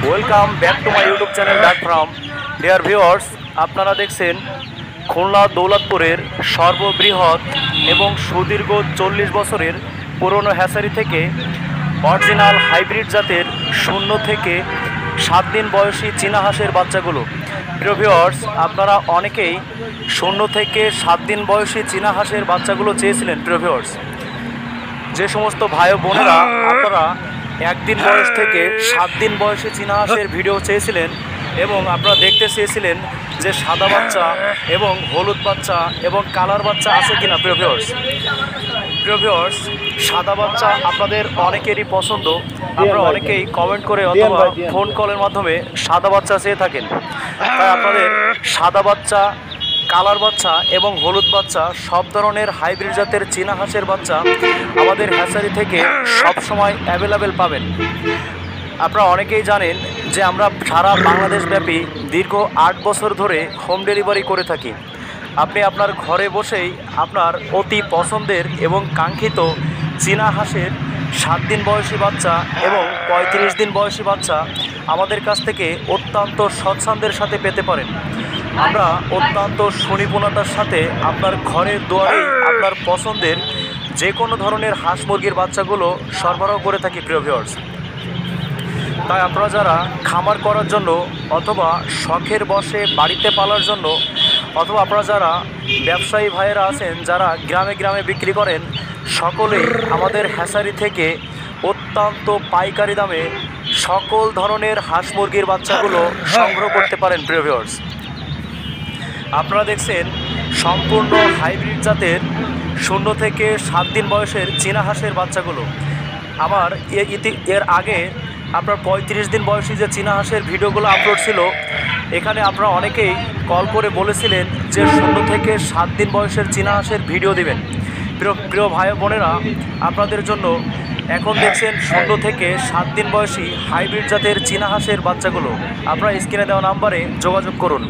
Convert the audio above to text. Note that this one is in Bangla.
Welcome back to my YouTube channel ডাক ফার্ম। ডিয়ার ভিউয়ার্স, আপনারা দেখছেন খুলনা দৌলতপুরের সর্ববৃহৎ এবং সুদীর্ঘ 40 বছরের পুরনো হ্যাচারি থেকে অরিজিনাল হাইব্রিড জাতের 0 থেকে 7 দিন বয়সী চীনা হাঁসের বাচ্চাগুলো। প্রিয় ভিউয়ার্স, আপনারা অনেকেই 0 থেকে 7 দিন বয়সী চীনা হাঁসের বাচ্চাগুলো চেয়েছিলেন। প্রিয় ভিউয়ার্স, যে সমস্ত ভাই বোনেরা আপনারা 1 দিন বয়স থেকে 7 দিন বয়সী চীনা হাঁসের ভিডিও চেয়েছিলেন এবং আপনারা দেখতে চেয়েছিলেন যে সাদা বাচ্চা এবং হলুদ বাচ্চা এবং কালার বাচ্চা আছে কিনা। প্রিয় ভিউয়ার্স, সাদা বাচ্চা আপনাদের অনেকেরই পছন্দ। আপনারা অনেকেই কমেন্ট করে অথবা ফোন কলের মাধ্যমে সাদা বাচ্চা চেয়ে থাকেন। তাই আপনাদের সাদা বাচ্চা, কালার বাচ্চা এবং হলুদ বাচ্চা সব ধরনের হাইব্রিড জাতের চীনা হাঁসের বাচ্চা আমাদের হ্যাচারি থেকে সব সময় অ্যাভেলেবেল পাবেন। আপনারা অনেকেই জানেন যে আমরা সারা বাংলাদেশব্যাপী দীর্ঘ 8 বছর ধরে হোম ডেলিভারি করে থাকি। আপনি আপনার ঘরে বসেই আপনার অতি পছন্দের এবং কাঙ্ক্ষিত চীনা হাঁসের 7 দিন বয়সী বাচ্চা এবং 35 দিন বয়সী বাচ্চা আমাদের কাছ থেকে অত্যন্ত স্বচ্ছন্দের সাথে পেতে পারেন। আমরা অত্যন্ত সুনিপুণতার সাথে আপনার ঘরের দুয়ারেই আপনার পছন্দের যে কোনো ধরনের হাঁস মুরগির বাচ্চাগুলো সরবরাহ করে থাকি। প্রিয় ভিউয়ার্স, তাই আপনারা যারা খামার করার জন্য অথবা শখের বশে বাড়িতে পালার জন্য অথবা আপনারা যারা ব্যবসায়ী ভাইয়েরা আছেন যারা গ্রামে গ্রামে বিক্রি করেন, সকলেই আমাদের হ্যাচারি থেকে অত্যন্ত পাইকারি দামে সকল ধরনের হাঁস মুরগির বাচ্চাগুলো সংগ্রহ করতে পারেন। প্রিয় ভিউয়ার্স, আপনারা দেখছেন সম্পূর্ণ হাইব্রিড জাতের 0 থেকে 7 দিন বয়সের চীনা হাঁসের বাচ্চাগুলো। আমার এর আগে আপনার 35 দিন বয়সী যে চীনা হাঁসের ভিডিওগুলো আপলোড ছিল, এখানে আপনারা অনেকেই কল করে বলেছিলেন যে 0 থেকে 7 দিন বয়সের চীনা হাঁসের ভিডিও দিবেন। প্রিয় ভাই বোনেরা, আপনাদের জন্য এখন দেখছেন 0 থেকে 7 দিন বয়সী হাইব্রিড জাতের চীনা হাঁসের বাচ্চাগুলো। আপনারা স্ক্রিনে দেওয়া নাম্বারে যোগাযোগ করুন।